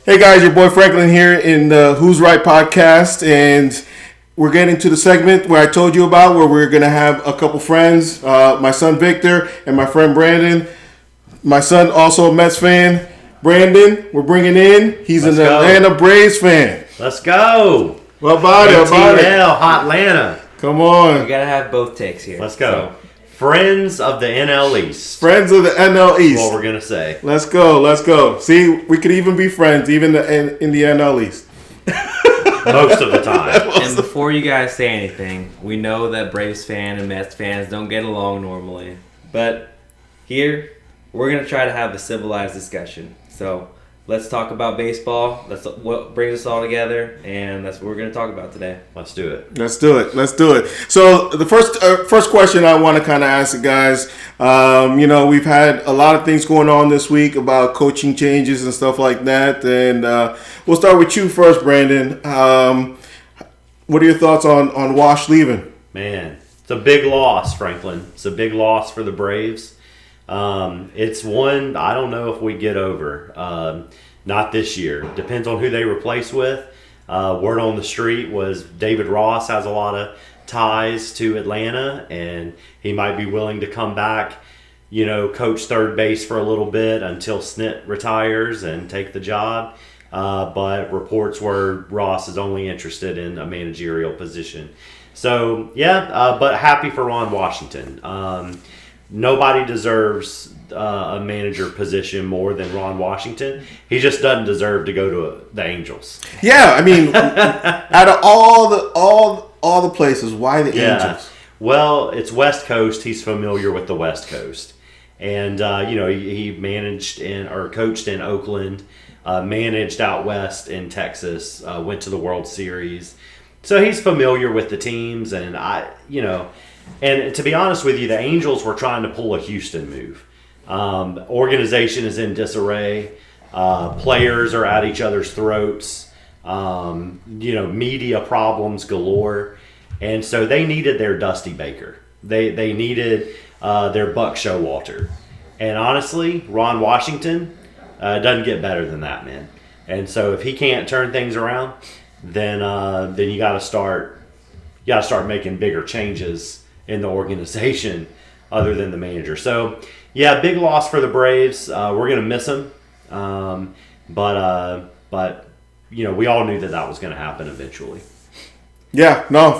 Hey guys, your boy Franklin here in the Who's Right podcast, and we're getting to the segment where I told you about, where we're gonna have a couple friends, my son Victor and my friend Brandon. My son also a Mets fan. Brandon, we're bringing in. He's an Atlanta Braves fan. Let's go. What about it? ATL, Hot Atlanta. Come on. We gotta have both takes here. Let's go. Friends of the NL East. Friends of the NL East. That's what we're gonna say. Let's go. See, we could even be friends, even in the NL East. Most of the time. And before you guys say anything, we know that Braves fans and Mets fans don't get along normally. But here, we're going to try to have a civilized discussion. So let's talk about baseball. That's what brings us all together, and that's what we're going to talk about today. Let's do it. Let's do it. So the first question I want to kind of ask the guys, we've had a lot of things going on this week about coaching changes and stuff like that, and we'll start with you first, Brandon. What are your thoughts on Wash leaving? Man, it's a big loss, Franklin. It's a big loss for the Braves. It's one I don't know if we get over. Not this year. Depends on who they replace with. Word on the street was David Ross has a lot of ties to Atlanta, and he might be willing to come back, coach third base for a little bit until Snit retires and take the job. But reports were Ross is only interested in a managerial position. So, but happy for Ron Washington. Nobody deserves a manager position more than Ron Washington. He just doesn't deserve to go to the Angels. Yeah, I mean, out of all the places, why the Angels? Well, it's West Coast. He's familiar with the West Coast, and he managed coached in Oakland, managed out west in Texas, went to the World Series, so he's familiar with the teams, and And to be honest with you, the Angels were trying to pull a Houston move. Organization is in disarray. Players are at each other's throats. Media problems galore. And so they needed their Dusty Baker. They needed their Buck Showalter. And honestly, Ron Washington doesn't get better than that, man. And so if he can't turn things around, then you got to start making bigger changes in the organization other than the manager. So, big loss for the Braves. We're going to miss him. But we all knew that was going to happen eventually. Yeah, no,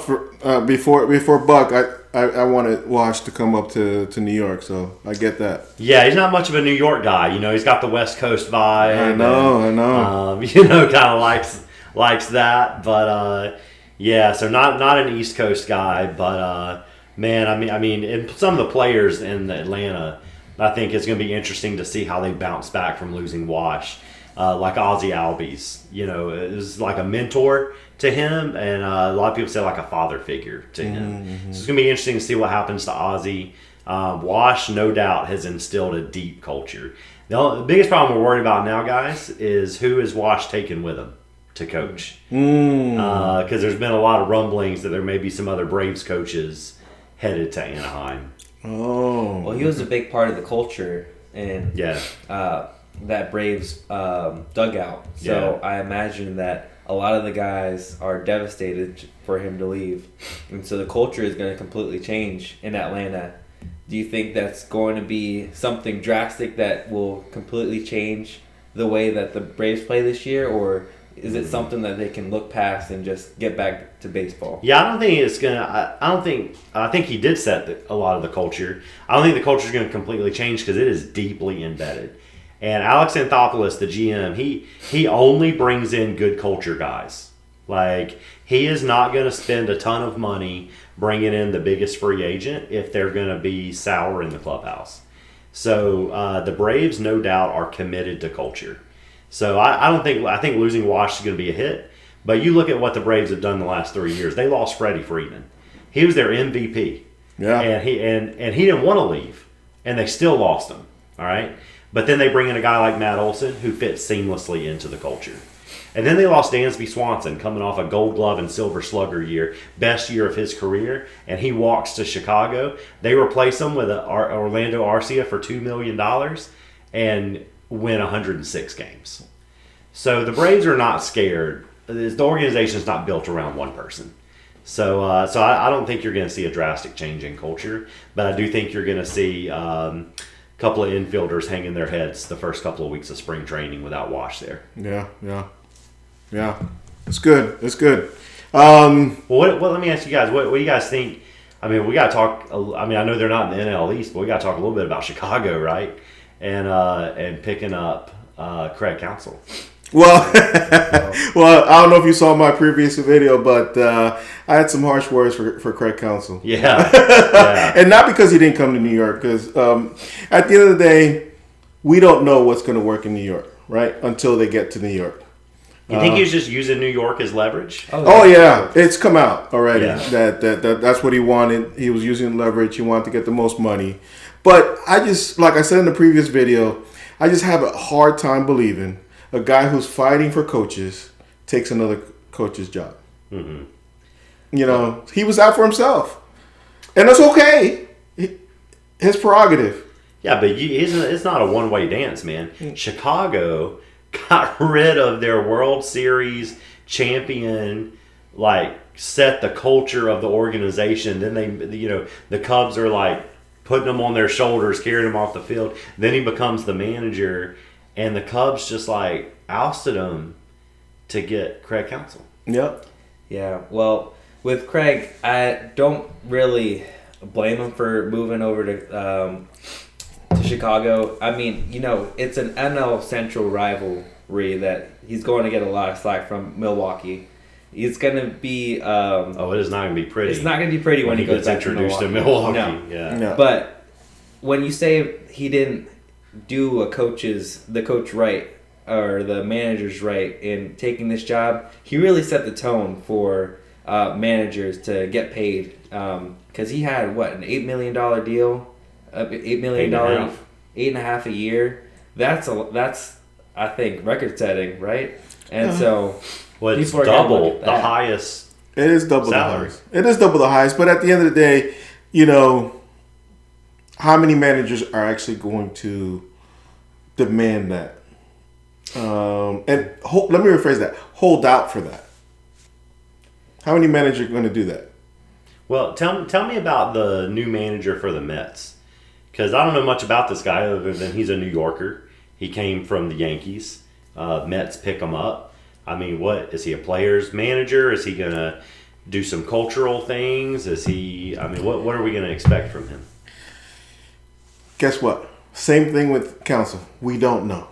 before Buck, I wanted Wash to come up to New York, so I get that. Yeah, he's not much of a New York guy. He's got the West Coast vibe. I know. Kind of likes that. But, so not an East Coast guy, but... Man, I mean, and some of the players in Atlanta, I think it's going to be interesting to see how they bounce back from losing Wash. Like Ozzie Albies, it was like a mentor to him, and a lot of people say like a father figure to him. Mm-hmm. So it's going to be interesting to see what happens to Ozzie. Wash, no doubt, has instilled a deep culture. The biggest problem we're worried about now, guys, is who is Wash taking with him to coach. Because there's been a lot of rumblings that there may be some other Braves coaches headed to Anaheim. Oh. Well, he was a big part of the culture in that Braves dugout. So I imagine that a lot of the guys are devastated for him to leave. And so the culture is going to completely change in Atlanta. Do you think that's going to be something drastic that will completely change the way that the Braves play this year? Or is it something that they can look past and just get back to baseball? Yeah, I don't think it's gonna. I think he did set a lot of the culture. I don't think the culture is going to completely change because it is deeply embedded. And Alex Anthopoulos, the GM, he only brings in good culture guys. Like, he is not going to spend a ton of money bringing in the biggest free agent if they're going to be sour in the clubhouse. So the Braves, no doubt, are committed to culture. So I think losing Wash is going to be a hit. But you look at what the Braves have done the last 3 years. They lost Freddie Freeman. He was their MVP. Yeah. And he didn't want to leave. And they still lost him. All right? But then they bring in a guy like Matt Olson who fits seamlessly into the culture. And then they lost Dansby Swanson coming off a Gold Glove and Silver Slugger year, best year of his career, and he walks to Chicago. They replace him with Orlando Arcia for $2 million and win 106 games. So the Braves are not scared. The organization is not built around one person. So I don't think you're going to see a drastic change in culture, but I do think you're going to see a couple of infielders hanging their heads the first couple of weeks of spring training without Wash there. Yeah. It's good. Well, let me ask you guys, what do you guys think? I mean, we got to talk. I mean, I know they're not in the NL East, but we got to talk a little bit about Chicago, right? And picking up Craig Counsell. Well, I don't know if you saw my previous video, but I had some harsh words for Craig Counsell. Yeah. And not because he didn't come to New York, because at the end of the day, we don't know what's going to work in New York, right? Until they get to New York. You think he was just using New York as leverage? Oh yeah, it's come out already. Yeah. That's what he wanted. He was using leverage. He wanted to get the most money. But I just, like I said in the previous video, I just have a hard time believing a guy who's fighting for coaches takes another coach's job. Mm-hmm. You know, he was out for himself, and that's okay. His prerogative. Yeah, but it's not a one-way dance, man. Chicago got rid of their World Series champion, set the culture of the organization. Then the Cubs are putting them on their shoulders, carrying them off the field. Then he becomes the manager, and the Cubs just ousted him to get Craig Counsell. Yep. Yeah. Well, with Craig, I don't really blame him for moving over to Chicago. I mean, it's an NL Central rivalry that he's going to get a lot of slack from Milwaukee. It's going to be... it is not going to be pretty. It's not going to be pretty when he goes back introduced to Milwaukee. No. Yeah. No. But when you say he didn't do the coach right, or the manager's right in taking this job, he really set the tone for managers to get paid. Because he had, an $8 million deal? $8 million, $8.5 a year. That's I think record setting, right? And so well, it's people are gonna look double at the that. highest. It is double salary. the highest. It is double the highest. But at the end of the day, how many managers are actually going to demand that? Let me rephrase that. Hold out for that. How many managers are going to do that? Well, tell me about the new manager for the Mets. Because I don't know much about this guy other than he's a New Yorker. He came from the Yankees. Mets pick him up. I mean, what is he, a player's manager? Is he going to do some cultural things? What are we going to expect from him? Guess what? Same thing with Counsell. We don't know.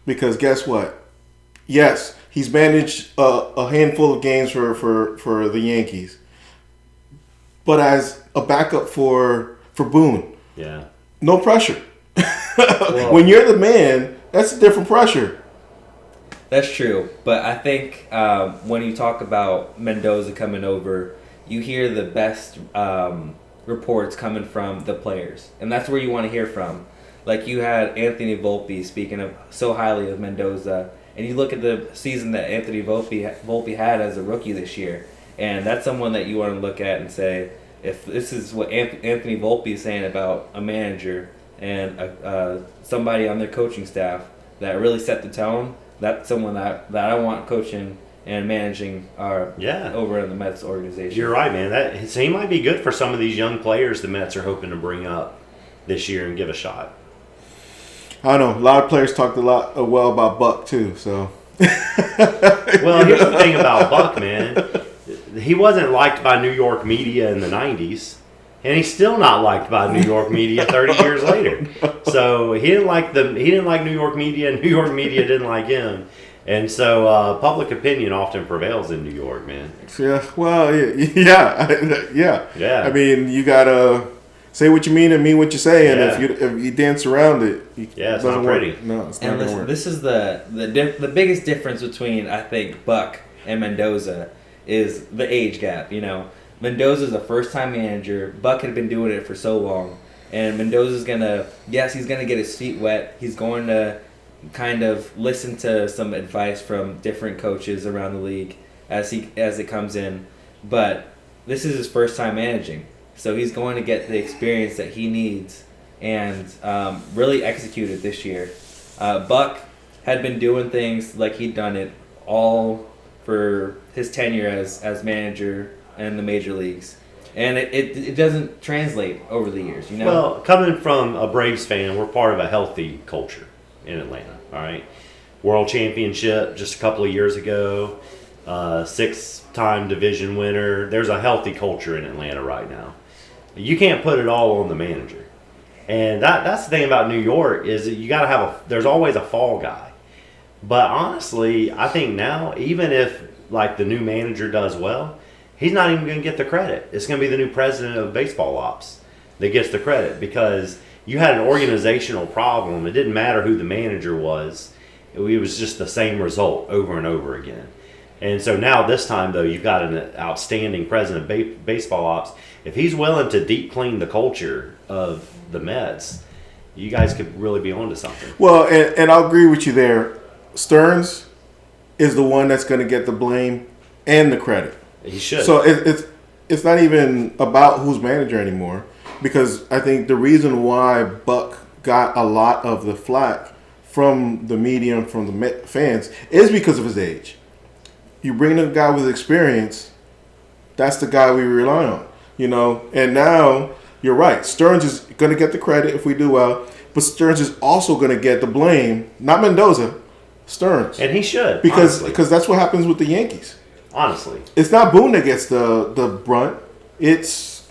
Because guess what? Yes, he's managed a handful of games for the Yankees. But as a backup for Boone. Yeah. No pressure. When you're the man, that's a different pressure. That's true, but I think when you talk about Mendoza coming over, you hear the best reports coming from the players, and that's where you want to hear from. Like you had Anthony Volpe speaking of so highly of Mendoza, and you look at the season that Anthony Volpe had as a rookie this year, and that's someone that you want to look at and say, if this is what Anthony Volpe is saying about a manager and somebody on their coaching staff that really set the tone, that's someone that I want coaching and managing over in the Mets organization. You're right, man. So he might be good for some of these young players the Mets are hoping to bring up this year and give a shot. I don't know. A lot of players talked a lot about Buck too. So. Well, here's the thing about Buck, man. He wasn't liked by New York media in the 90s, and he's still not liked by New York media 30 years later. So he didn't like New York media, and New York media didn't like him. And so public opinion often prevails in New York, man. Yeah, well, yeah. I mean, you gotta say what you mean and mean what you say, and if you dance around it, it's not pretty. No, it's not gonna work. This is the biggest difference between, I think, Buck and Mendoza is the age gap. Mendoza's a first-time manager. Buck had been doing it for so long, and Mendoza's he's gonna get his feet wet. He's going to kind of listen to some advice from different coaches around the league as it comes in. But this is his first time managing, so he's going to get the experience that he needs and really execute it this year. Buck had been doing things like he'd done it all for his tenure as manager in the major leagues. And it doesn't translate over the years, you know? Well, coming from a Braves fan, we're part of a healthy culture in Atlanta, all right? World Championship just a couple of years ago, 6-time division winner. There's a healthy culture in Atlanta right now. You can't put it all on the manager. And that's the thing about New York is that you got to there's always a fall guy. But honestly, I think now, even if like the new manager does well, he's not even going to get the credit. It's going to be the new president of baseball ops that gets the credit because you had an organizational problem. It didn't matter who the manager was. It was just the same result over and over again. And so now this time, though, you've got an outstanding president of baseball ops. If he's willing to deep clean the culture of the Mets, you guys could really be onto something. Well, and I'll agree with you there. Stearns is the one that's going to get the blame and the credit. He should. So it's not even about who's manager anymore, because I think the reason why Buck got a lot of the flack from the media and from the fans is because of his age. You bring in a guy with experience, that's the guy we rely on, you know. And now you're right. Stearns is going to get the credit if we do well, but Stearns is also going to get the blame. Not Mendoza, Stearns, and he should because that's what happens with the Yankees. Honestly, it's not Boone that gets the brunt. It's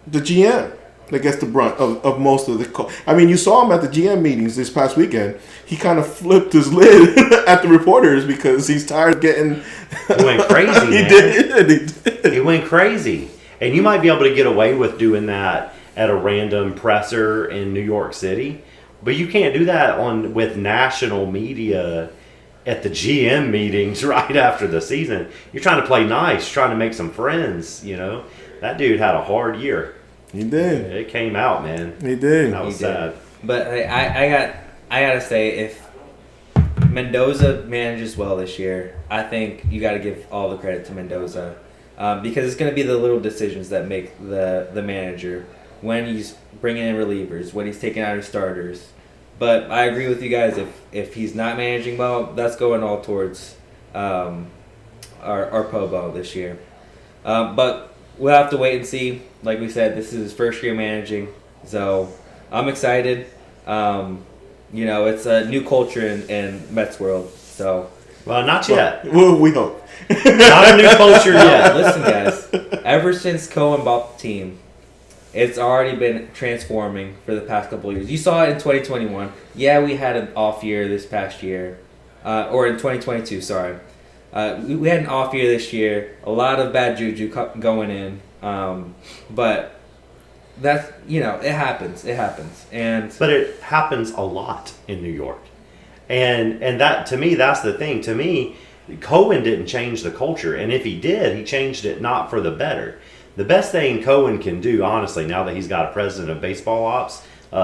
the GM that gets the brunt of most of the. I mean, you saw him at the GM meetings this past weekend. He kind of flipped his lid at the reporters because he's tired of getting. He went crazy. He did. He went crazy, and you might be able to get away with doing that at a random presser in New York City, but you can't do that with national media. At the GM meetings right after the season, you're trying to play nice, trying to make some friends. You know, that dude had a hard year. He did. It came out, man. He did. That was sad. But I gotta say, if Mendoza manages well this year, I think you got to give all the credit to Mendoza because it's going to be the little decisions that make the manager when he's bringing in relievers, when he's taking out his starters. But I agree with you guys. If he's not managing well, that's going all towards our Pobo this year. But we'll have to wait and see. Like we said, this is his first year managing, so I'm excited. You know, it's a new culture in Mets world. So, well, not yet. Well, we hope. Not a new culture yet. Listen, guys. Ever since Cohen bought the team, it's already been transforming for the past couple of years. You saw it in 2021. Yeah, we had an off year this past year. Or in 2022, sorry. We had an off year this year. A lot of bad juju going in. But that's, you know, it happens. It happens. But it happens a lot in New York. And that, to me, that's the thing. To me, Cohen didn't change the culture. And if he did, he changed it not for the better. The best thing Cohen can do, honestly, now that he's got a president of baseball ops,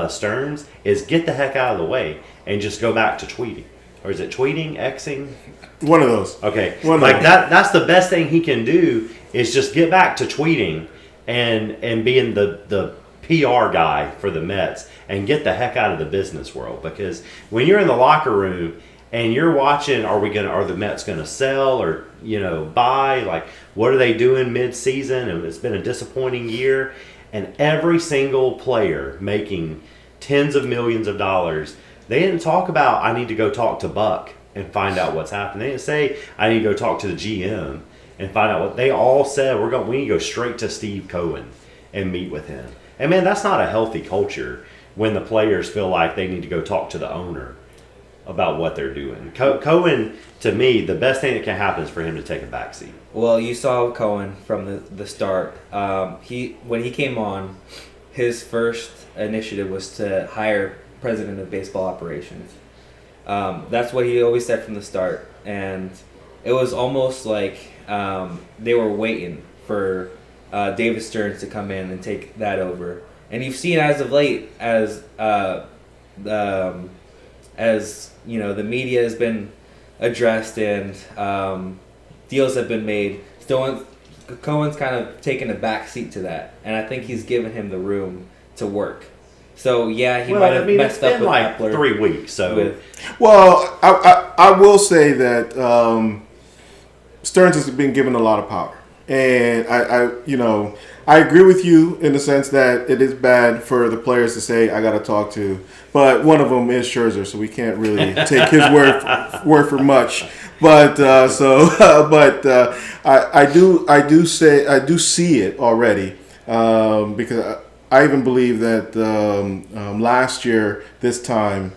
Stearns, is get the heck out of the way and just go back to tweeting. Or is it tweeting, Xing? One of those. Okay. That's the best thing he can do is just get back to tweeting and being the PR guy for the Mets and get the heck out of the business world. Because when you're in the locker room and you're watching, are the Mets gonna sell or buy? Like, what are they doing mid-season? And it's been a disappointing year, and every single player making tens of millions of dollars. They didn't talk about I need to go talk to Buck and find out what's happening. They didn't say I need to go talk to the GM and find out what they all said. We need to go straight to Steve Cohen and meet with him. And man, that's not a healthy culture when the players feel like they need to go talk to the owner about what they're doing. Cohen, to me, the best thing that can happen is for him to take a backseat. Well, you saw Cohen from the start. When he came on, his first initiative was to hire president of baseball operations. That's what he always said from the start, and it was almost like they were waiting for David Stearns to come in and take that over. And you've seen as of late, as the media has been addressed and deals have been made, Cohen's kind of taken a back seat to that, and I think he's given him the room to work. So yeah, he might have messed up with like Epler 3 weeks. So Well, I will say that Stearns has been given a lot of power, and I agree with you in the sense that it is bad for the players to say I got to talk to, but one of them is Scherzer, so we can't really take his word for much. But I do see it already because I even believe that last year this time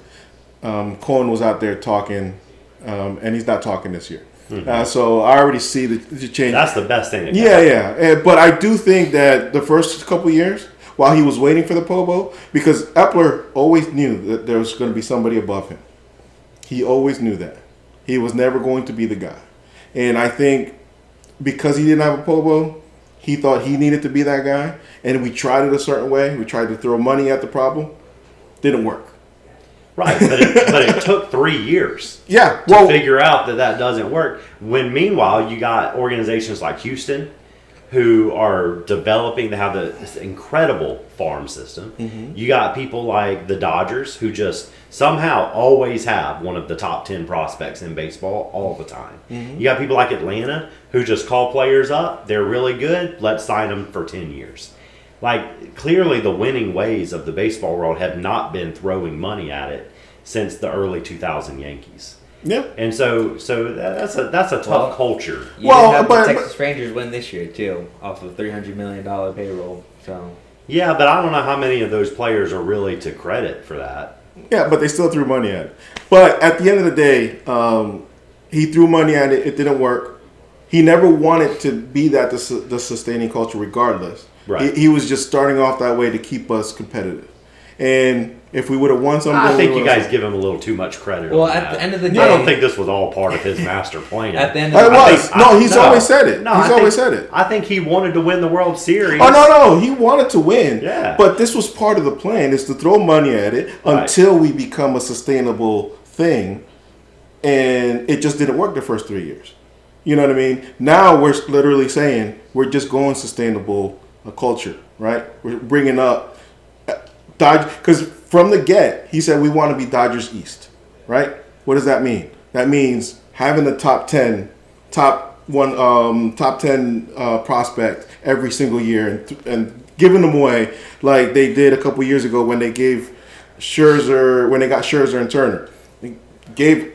Cohen was out there talking, and he's not talking this year. Mm-hmm. So I already see the change. That's the best thing. But I do think that the first couple years, while he was waiting for the Pobo, because Epler always knew that there was going to be somebody above him. He always knew that. He was never going to be the guy. And I think because he didn't have a Pobo, he thought he needed to be that guy. And we tried it a certain way. We tried to throw money at the problem. Didn't work. Right, but it took 3 years to figure out that doesn't work. When meanwhile, you got organizations like Houston who are developing to have this incredible farm system. Mm-hmm. You got people like the Dodgers who just somehow always have one of the top 10 prospects in baseball all the time. Mm-hmm. You got people like Atlanta who just call players up. They're really good. Let's sign them for 10 years. Like, clearly the winning ways of the baseball world have not been throwing money at it since the early 2000 Yankees. Yeah. And so that's a tough culture. You did have the Texas Rangers win this year, too, off of a $300 million payroll. So. Yeah, but I don't know how many of those players are really to credit for that. Yeah, but they still threw money at it. But at the end of the day, he threw money at it. It didn't work. He never wanted to be the sustaining culture regardless. Right. He was just starting off that way to keep us competitive. And if we would have won something, I think you guys give him a little too much credit. Well, at the end of the day, I don't think this was all part of his master plan. At the end of the day, he's always said it. He's always said it. I think he wanted to win the World Series. Oh no, he wanted to win. Yeah. But this was part of the plan: is to throw money at it until we become a sustainable thing, and it just didn't work the first 3 years. You know what I mean? Now we're literally saying we're just going sustainable culture, right? We're bringing up Dodge because from the get he said we want to be Dodgers East, right? What does that mean? That means having the top 10 prospect every single year and giving them away like they did a couple years ago when they gave when they got Scherzer and Turner. They gave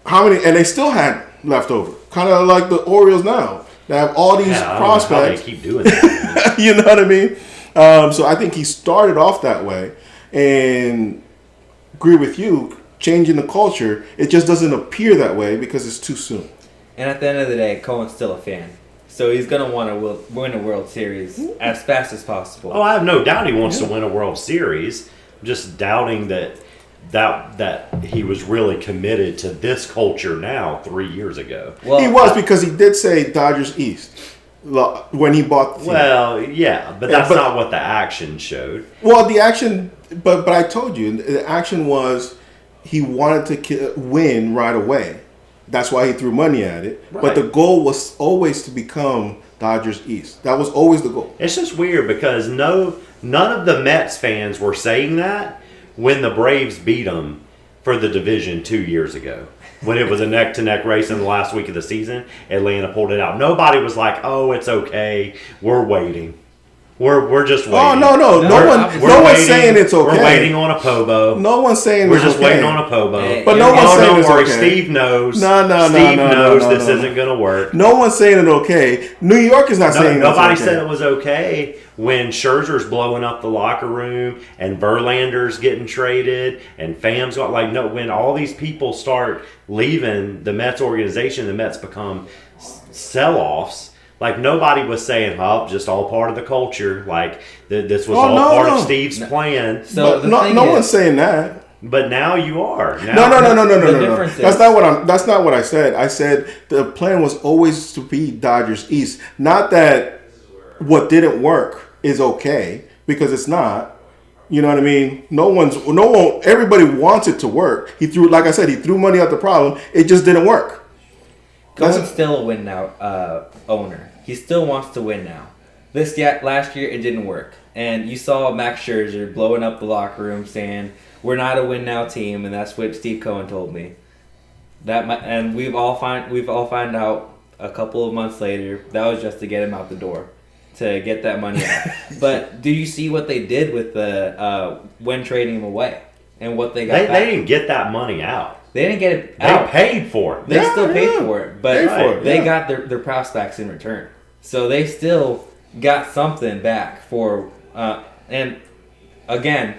how many, and they still had left over, kind of like the Orioles now. They have all these prospects. I don't know how they keep doing that. You know what I mean? So I think he started off that way, and agree with you, changing the culture. It just doesn't appear that way because it's too soon. And at the end of the day, Cohen's still a fan, so he's gonna want to win a World Series as fast as possible. Oh, I have no doubt he wants to win a World Series. I'm just doubting that he was really committed to this culture now 3 years ago. Well, he was because he did say Dodgers East when he bought the team. Well, yeah, but that's not what the action showed. Well, the action, but I told you, the action was he wanted to win right away. That's why he threw money at it. Right. But the goal was always to become Dodgers East. That was always the goal. It's just weird because none of the Mets fans were saying that when the Braves beat them for the division 2 years ago. When it was a neck-to-neck race in the last week of the season, Atlanta pulled it out. Nobody was like, "Oh, it's okay. We're waiting. We're just waiting." Oh no one's saying it's okay. We're waiting on a Pobo. No one's saying we're it's just okay. waiting on a Pobo. But no one's saying it's okay. Steve knows. No, Steve knows this isn't going to work. No one's saying it's okay. New York is not saying it's okay. Nobody said it was okay when Scherzer's blowing up the locker room and Verlander's getting traded and Pham's got when all these people start leaving the Mets organization, the Mets become sell-offs. Like, nobody was saying, just all part of the culture. Like, this was part of Steve's plan. So no one's saying that. But now you are. No. That's not what I said. I said the plan was always to be Dodgers East. Not that what didn't work is okay, because it's not. You know what I mean? Everybody wants it to work. He threw money at the problem. It just didn't work. Cohen's still a win now owner. He still wants to win now. Last year it didn't work. And you saw Max Scherzer blowing up the locker room saying, "We're not a win now team," and that's what Steve Cohen told me. And we've all find out a couple of months later that was just to get him out the door, to get that money out. But do you see what they did with the when trading him away and what they got? They didn't get that money out. They didn't get it out. They paid for it. They still paid for it, but they yeah. got their prospects in return. So they still got something back for. And again,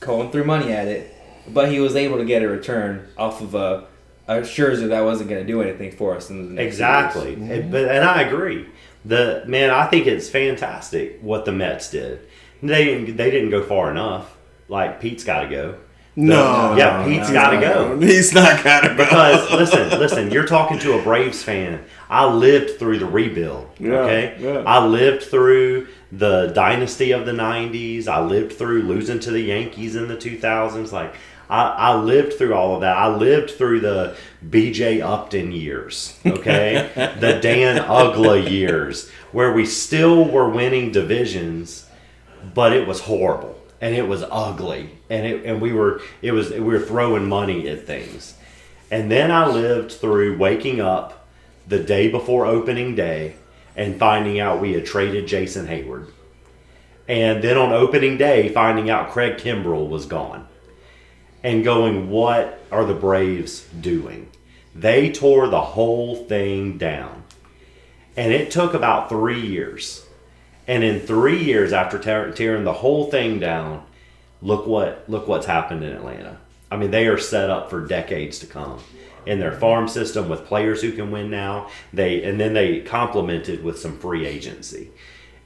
Cohen threw money at it, but he was able to get a return off of a Scherzer that wasn't going to do anything for us in the next Exactly. years. And I agree. I think it's fantastic what the Mets did. They didn't go far enough. Like, Pete's got to go. Pete's got to go. He's not got to go. Because listen, you're talking to a Braves fan. I lived through the rebuild. Okay, yeah. I lived through the dynasty of the '90s. I lived through losing to the Yankees in the 2000s. Like, I lived through all of that. I lived through the B.J. Upton years. Okay, the Dan Uggla years, where we still were winning divisions, but it was horrible and it was ugly, and we were throwing money at things. And then I lived through waking up the day before opening day and finding out we had traded Jason Hayward. And then on opening day, finding out Craig Kimbrell was gone. And going, what are the Braves doing? They tore the whole thing down. And it took about 3 years. And in 3 years after tearing the whole thing down, look what's happened in Atlanta. I mean, they are set up for decades to come. In their farm system with players who can win now, then they complemented with some free agency.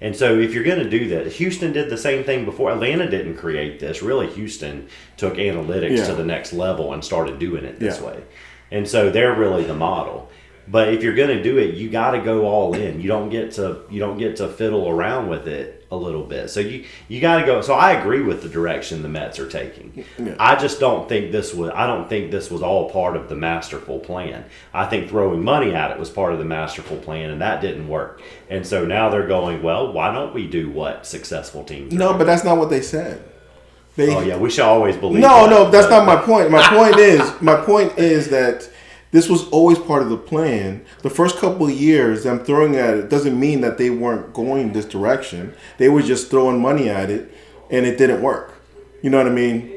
And so if you're going to do that, Houston did the same thing before. Atlanta didn't create this. Really, Houston took analytics to the next level and started doing it this way. And so they're really the model. But if you're going to do it, you got to go all in. You don't get to fiddle around with it a little bit. So you got to go. So I agree with the direction the Mets are taking. Yeah. I just don't think this was all part of the masterful plan. I think throwing money at it was part of the masterful plan, and that didn't work. And so now they're going, well, why don't we do what successful teams? No, but that's not what they said. We should always believe. No, that's not my point. My point is that this was always part of the plan. The first couple of years, them throwing at it doesn't mean that they weren't going this direction. They were just throwing money at it, and it didn't work. You know what I mean?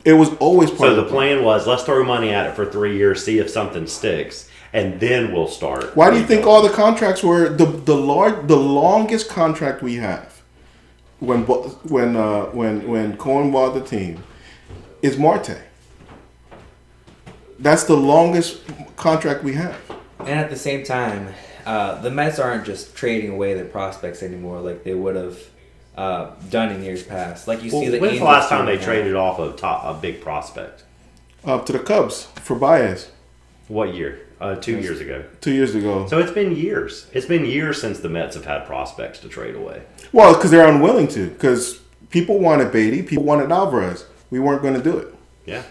It was always part of the plan. So the plan was, let's throw money at it for 3 years, see if something sticks, and then we'll start. Why do you think all the contracts were the longest contract we have when Cohen bought the team is Marte? That's the longest contract we have. And at the same time, the Mets aren't just trading away their prospects anymore like they would have done in years past. Like you see the when's the last time they traded off a big prospect? To the Cubs for Baez. What year? 2 years ago. 2 years ago. So it's been years. It's been years since the Mets have had prospects to trade away. Well, because they're unwilling to. Because people wanted Beatty. People wanted Alvarez. We weren't going to do it. Yeah.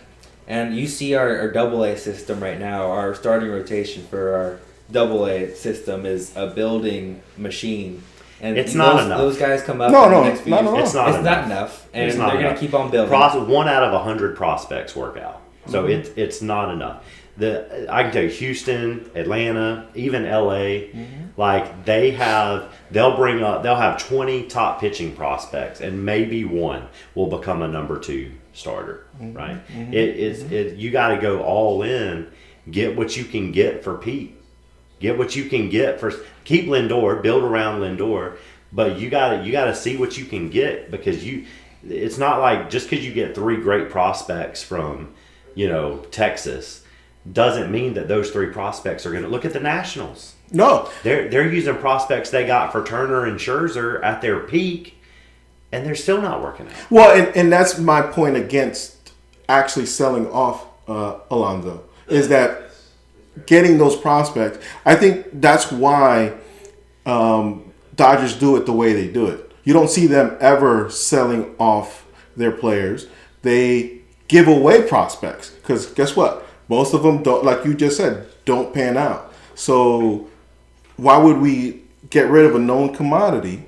And you see our AA system right now, our starting rotation for our AA system is a building machine. And it's not enough. Those guys come up in the next few years. It's not enough. And they're going to keep on building. 1 out of 100 prospects work out. So it's not enough. I can tell you, Houston, Atlanta, even LA, like they'll have 20 top pitching prospects, and maybe one will become a number 2 starter, right? You got to go all in, get what you can get for Pete, get what you can get for keep Lindor, build around Lindor, but you got to see what you can get, because it's not like just because you get 3 great prospects from Texas doesn't mean that those 3 prospects are going to look at the Nationals. No, they're using prospects they got for Turner and Scherzer at their peak, and they're still not working out. Well, and that's my point against actually selling off Alonso, is that getting those prospects. I think that's why Dodgers do it the way they do it. You don't see them ever selling off their players. They give away prospects because guess what? Most of them don't, like you just said, don't pan out. So why would we get rid of a known commodity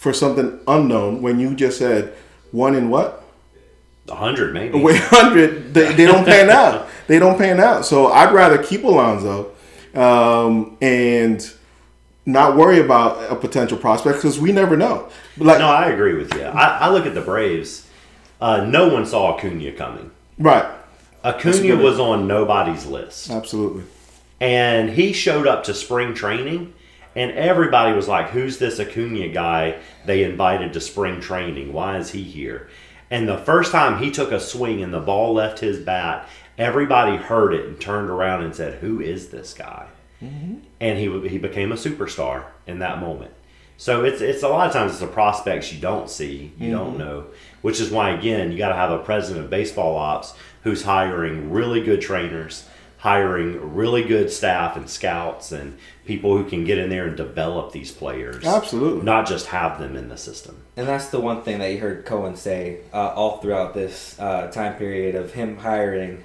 for something unknown when you just said one in what? 100 maybe. 100, they don't pan out. They don't pan out. So I'd rather keep Alonso and not worry about a potential prospect because we never know. No, I agree with you. I look at the Braves. No one saw Acuna coming. Right. Acuna was on nobody's list. Absolutely. And he showed up to spring training, and everybody was like, who's this Acuna guy they invited to spring training? Why is he here? And the first time he took a swing and the ball left his bat, everybody heard it and turned around and said, who is this guy? Mm-hmm. And he became a superstar in that moment. So it's a lot of times it's the prospects you don't see, you don't know, which is why, again, you got to have a president of baseball ops who's hiring really good trainers, hiring really good staff and scouts and people who can get in there and develop these players. Absolutely. Not just have them in the system. And that's the one thing that you heard Cohen say all throughout this time period of him hiring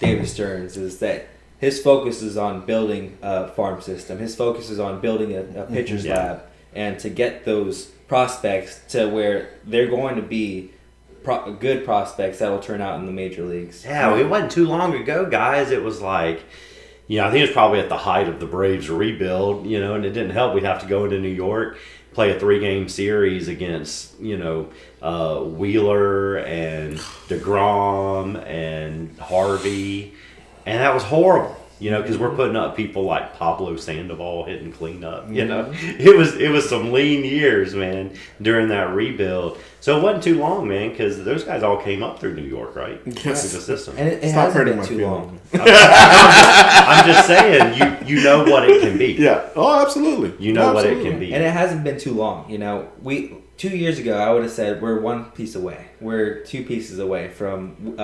David Stearns is that his focus is on building a farm system. His focus is on building a pitcher's lab and to get those prospects to where they're going to be good prospects that will turn out in the major leagues. Yeah, it wasn't too long ago, guys. It was like, I think it was probably at the height of the Braves rebuild, and it didn't help. We'd have to go into New York, play a 3-game series against, Wheeler and DeGrom and Harvey. And that was horrible, because we're putting up people like Pablo Sandoval hitting cleanup. It was some lean years, man, during that rebuild. So it wasn't too long, man, because those guys all came up through New York, right? Yes. Through the system. And it hasn't been too long. I'm just saying, you know what it can be. Yeah. Oh, absolutely. You know what it can be. And it hasn't been too long. 2 years ago, I would have said we're one piece away. We're 2 pieces away from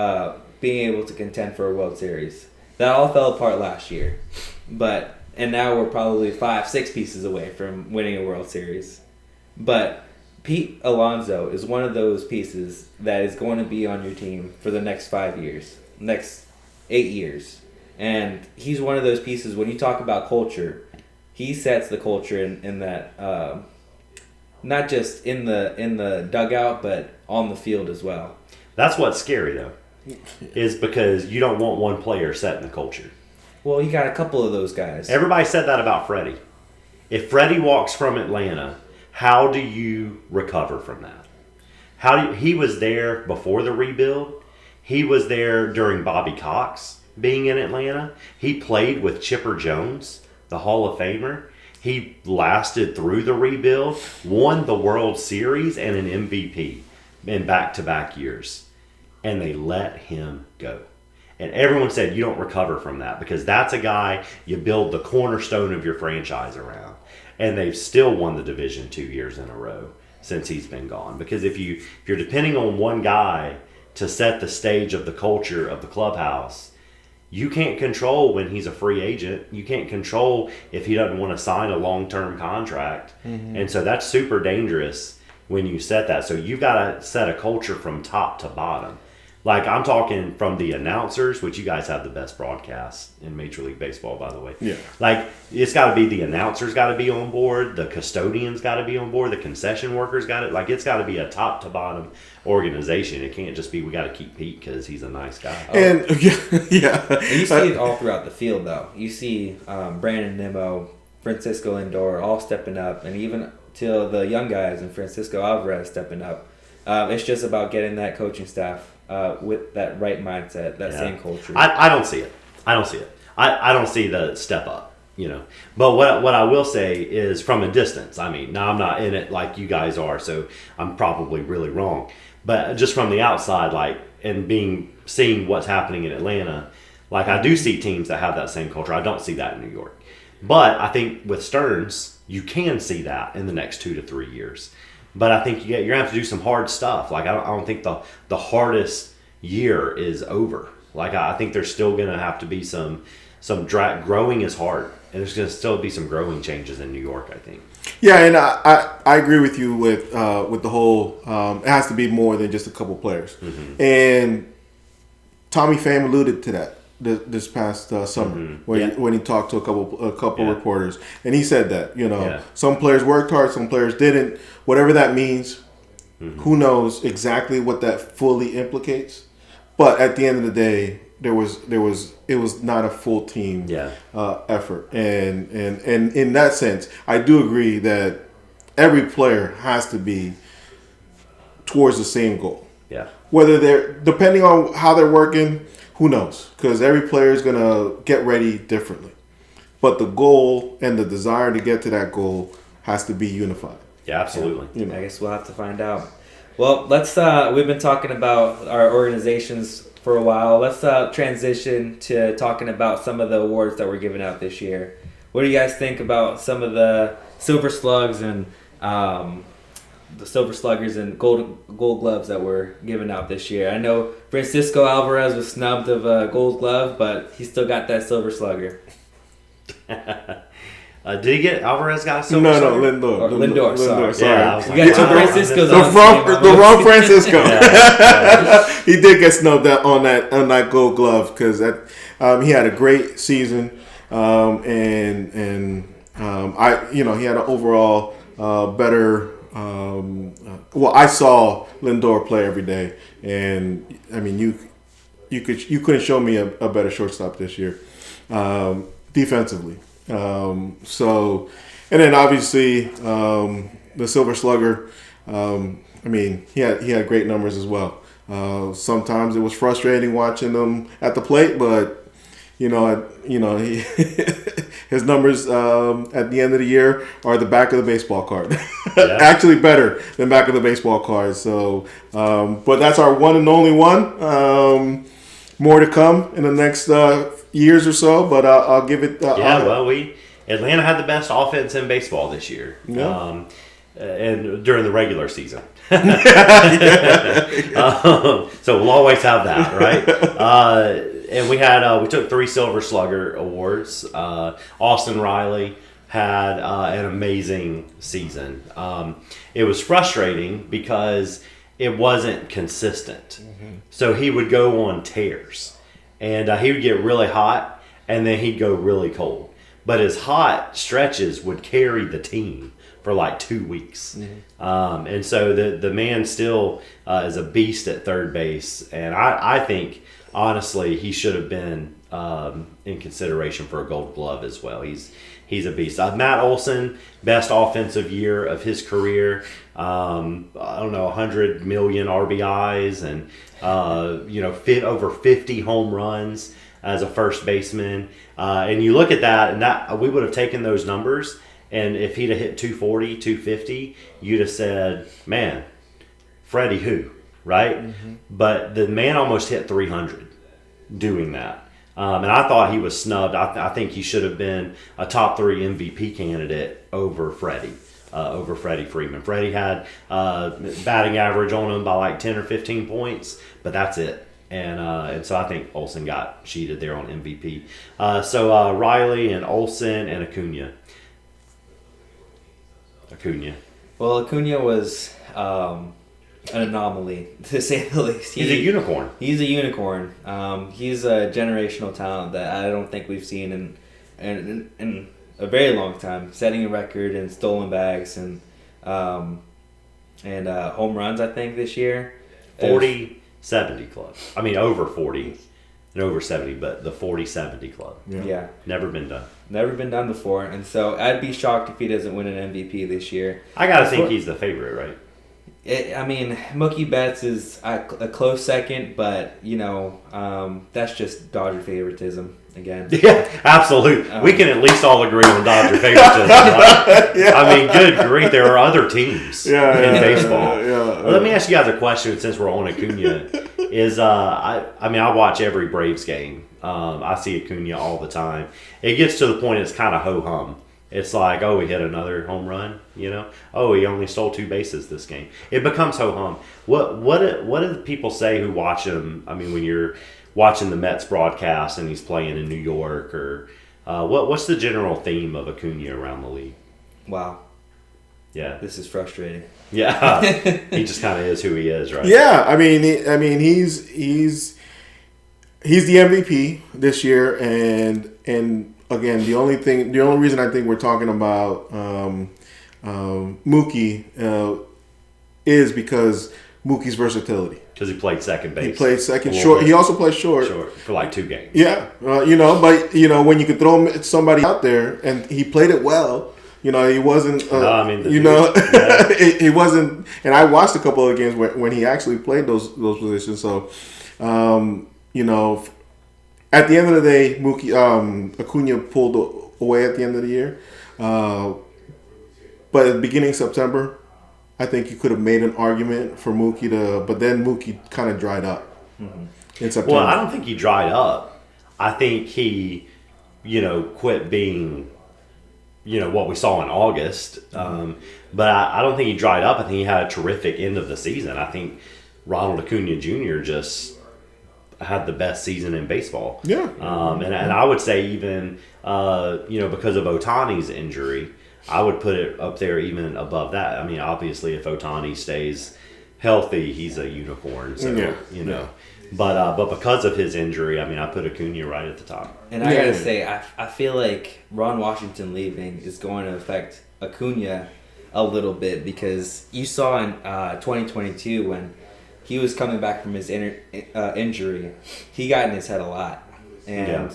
being able to contend for a World Series. That all fell apart last year. And now we're probably 5-6 pieces away from winning a World Series. But Pete Alonso is one of those pieces that is going to be on your team for the next 5 years, next 8 years. And he's one of those pieces, when you talk about culture, he sets the culture in that, not just in the dugout, but on the field as well. That's what's scary, though, is because you don't want one player setting the culture. Well, you got a couple of those guys. Everybody said that about Freddie. If Freddie walks from Atlanta, how do you recover from that? He was there before the rebuild. He was there during Bobby Cox being in Atlanta. He played with Chipper Jones, the Hall of Famer. He lasted through the rebuild, won the World Series and an MVP in back-to-back years. And they let him go. And everyone said, you don't recover from that because that's a guy you build the cornerstone of your franchise around. And they've still won the division 2 years in a row since he's been gone. Because if you're depending on one guy to set the stage of the culture of the clubhouse, you can't control when he's a free agent. You can't control if he doesn't want to sign a long-term contract. Mm-hmm. And so that's super dangerous when you set that. So you've got to set a culture from top to bottom. Like, I'm talking from the announcers, which you guys have the best broadcast in Major League Baseball, by the way. Yeah. Like, it's got to be the announcers got to be on board, the custodians got to be on board, the concession workers got it. Like, it's got to be a top to bottom organization. It can't just be we got to keep Pete because he's a nice guy. And yeah. And you see it all throughout the field, though. You see Brandon Nimmo, Francisco Lindor all stepping up, and even till the young guys and Francisco Alvarez stepping up. It's just about getting that coaching staff with that right mindset, that same culture. I don't see it. I don't see the step up, But what I will say is from a distance. I mean, now I'm not in it like you guys are, so I'm probably really wrong. But just from the outside, seeing what's happening in Atlanta, I do see teams that have that same culture. I don't see that in New York. But I think with Stearns, you can see that in the next 2 to 3 years. But I think you're gonna have to do some hard stuff. I don't think the hardest year is over. I think there's still gonna have to be some growing is hard, and there's gonna still be some growing changes in New York, I think. Yeah, and I agree with you with the whole. It has to be more than just a couple players, and Tommy Pham alluded to that. this past summer Mm-hmm. when he talked to a couple Yeah. reporters, and he said that Yeah. some players worked hard, some players didn't. Whatever that means, Mm-hmm. who knows exactly what that fully implicates. But at the end of the day, it was not a full team Yeah. effort, and in that sense, I do agree that every player has to be towards the same goal. Yeah. Whether they're depending on how they're working, who knows? Because every player is gonna get ready differently, but the goal and the desire to get to that goal has to be unified. Yeah, absolutely. I guess we'll have to find out. Well, let's. We've been talking about our organizations for a while. Let's transition to talking about some of the awards that were given out this year. What do you guys think about some of the Silver Slugs and the Silver Sluggers and Gold Gloves that were given out this year? I know Francisco Alvarez was snubbed of a Gold Glove, but he still got that Silver Slugger. Did he get Alvarez got a silver? No, slugger? Lindor, sorry. Yeah, I was You like, got two wow. Franciscos The on wrong Francisco. Yeah. He did get snubbed out on that Gold Glove because he had a great season, and he had an overall better. I saw Lindor play every day, and I mean you couldn't show me a better shortstop this year, defensively. And then obviously the Silver Slugger. He had great numbers as well. Sometimes it was frustrating watching him at the plate, but he, his numbers at the end of the year are the back of the baseball card. Yeah. Actually, better than back of the baseball card. So, but that's our one and only one. More to come in the next years or so, but I'll give it. Atlanta had the best offense in baseball this year. Yeah. And during the regular season. So we'll always have that, right? And we took 3 Silver Slugger awards. Austin Riley had an amazing season. It was frustrating because it wasn't consistent. Mm-hmm. So he would go on tears, and he would get really hot, and then he'd go really cold. But his hot stretches would carry the team for like 2 weeks. Mm-hmm. And so the man still is a beast at third base. And I think, honestly, he should have been in consideration for a Gold Glove as well. He's a beast. Matt Olson, best offensive year of his career. 100 million RBIs and over 50 home runs as a first baseman. And you look at that, and that we would have taken those numbers. And if he'd have hit 240, 250, you'd have said, man, Freddie who, right? Mm-hmm. But the man almost hit 300 doing that. And I thought he was snubbed. I think he should have been a top 3 MVP candidate over Freddie Freeman. Freddie had batting average on him by like 10 or 15 points, but that's it. And so I think Olsen got cheated there on MVP. So Riley and Olsen and Acuna. Well, Acuna was an anomaly, to say the least. He's a unicorn. He's a unicorn. He's a generational talent that I don't think we've seen in a very long time. Setting a record in stolen bags and home runs, I think, this year. 40-70 club. I mean, over 40 and over 70, but the 40-70 club. Yeah. Never been done. Never been done before, and so I'd be shocked if he doesn't win an MVP this year. I gotta think he's the favorite, right? Mookie Betts is a close second, but that's just Dodger favoritism again. Yeah, absolutely. We can at least all agree on Dodger favoritism. Right? Yeah. I mean, good grief, there are other teams in baseball. Well, let me ask you guys a question since we're on Acuna. I watch every Braves game. I see Acuna all the time. It gets to the point it's kind of ho-hum. It's like, oh, he hit another home run, Oh, he only stole 2 bases this game. It becomes ho-hum. What do the people say who watch him? I mean, when you're watching the Mets broadcast and he's playing in New York, or what's the general theme of Acuna around the league? Wow. Yeah. This is frustrating. Yeah. He just kind of is who he is, right? Yeah, I mean, he's the MVP this year, and again, the only reason I think we're talking about Mookie is because Mookie's versatility. Because he played second base. He played second short. He also played short for like 2 games. Yeah, but when you could throw somebody out there and he played it well. He wasn't. He wasn't. And I watched a couple of games when he actually played those positions. So, at the end of the day, Acuna pulled away at the end of the year. But at the beginning of September, I think you could have made an argument for Mookie but then Mookie kind of dried up in September. Well, I don't think he dried up. I think he, quit being, what we saw in August. But I don't think he dried up. I think he had a terrific end of the season. I think Ronald Acuna Jr. just had the best season in baseball. Yeah. And I would say even, because of Ohtani's injury, I would put it up there even above that. I mean, obviously, if Ohtani stays healthy, he's a unicorn. So, But because of his injury, I mean, I put Acuna right at the top. And I gotta say, I feel like Ron Washington leaving is going to affect Acuna a little bit, because you saw in 2022 when he was coming back from his injury, he got in his head a lot. And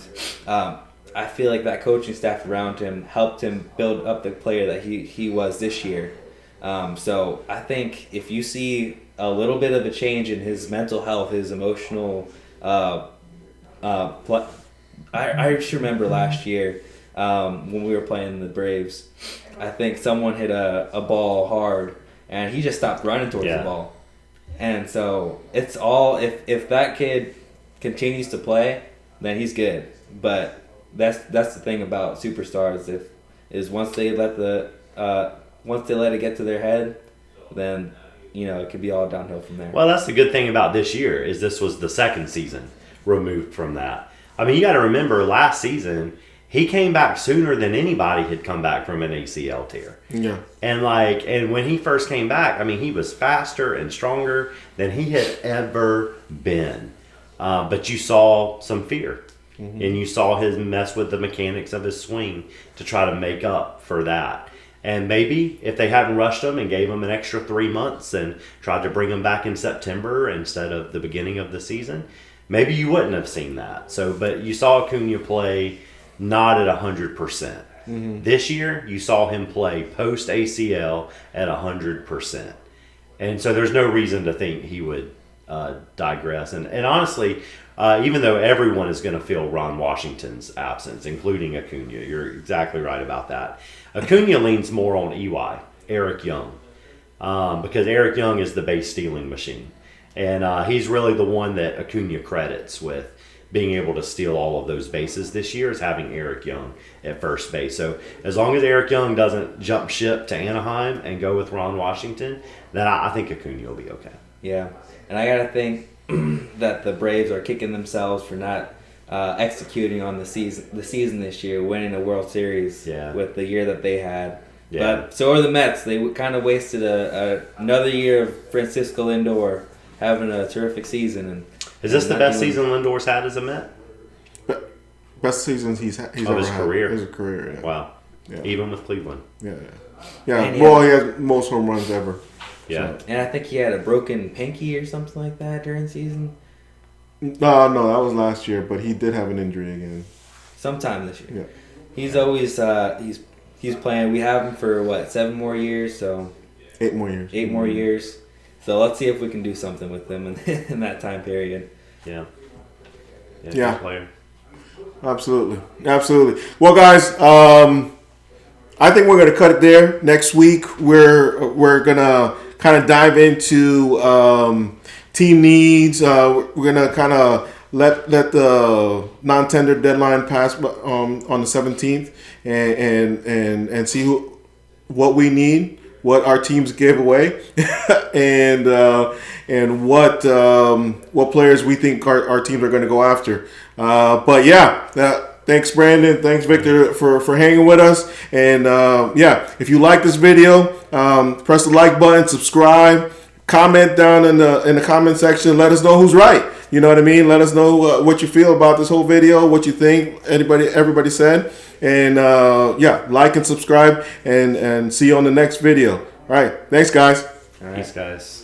I feel like that coaching staff around him helped him build up the player that he was this year. So I think if you see a little bit of a change in his mental health, his emotional, I just remember last year when we were playing the Braves, I think someone hit a ball hard and he just stopped running towards the ball. And so it's all, if that kid continues to play, then he's good. But that's the thing about superstars. Once they let it get to their head, then it could be all downhill from there. Well, that's the good thing about this year is this was the second season removed from that. I mean, you got to remember last season he came back sooner than anybody had come back from an ACL tear. Yeah. And when he first came back, I mean, he was faster and stronger than he had ever been. But you saw some fear. Mm-hmm. And you saw him mess with the mechanics of his swing to try to make up for that. And maybe if they hadn't rushed him and gave him an extra 3 months and tried to bring him back in September instead of the beginning of the season, maybe you wouldn't have seen that. But you saw Acuna play not at 100%. Mm-hmm. This year, you saw him play post ACL at 100%. And so there's no reason to think he would digress. And honestly, even though everyone is going to feel Ron Washington's absence, including Acuna, you're exactly right about that. Acuna leans more on Eric Young, because Eric Young is the base stealing machine. And he's really the one that Acuna credits with being able to steal all of those bases this year, is having Eric Young at first base. So as long as Eric Young doesn't jump ship to Anaheim and go with Ron Washington, then I think Acuna will be okay. Yeah, and I got to think that the Braves are kicking themselves for not executing on the season this year, winning a World Series with the year that they had. Yeah. But so are the Mets. They kind of wasted another year of Francisco Lindor having a terrific season. Is this the best season Lindor's had as a Met? Best seasons he's of his career. His career, yeah. Wow. Yeah. Even with Cleveland. Yeah. He has most home runs ever. Yeah. So. And I think he had a broken pinky or something like that during the season. No, that was last year, but he did have an injury again. Sometime this year. Yeah. He's always he's playing. We have him for 7 more years, so 8 more years. 8 more years. So let's see if we can do something with him in that time period. Yeah. Yeah. Player. Absolutely. Well, guys, I think we're gonna cut it there. Next week, we're gonna kind of dive into team needs. We're gonna kind of let the non-tender deadline pass on the 17th, and see what we need, what our teams give away, and what players we think our teams are going to go after. But yeah, thanks Brandon, thanks Victor for hanging with us. And if you like this video, press the like button, subscribe, comment down in the comment section. Let us know who's right. You know what I mean? Let us know what you feel about this whole video, what you think everybody said. And like and subscribe, and see you on the next video. All right. Thanks, guys. Peace, guys.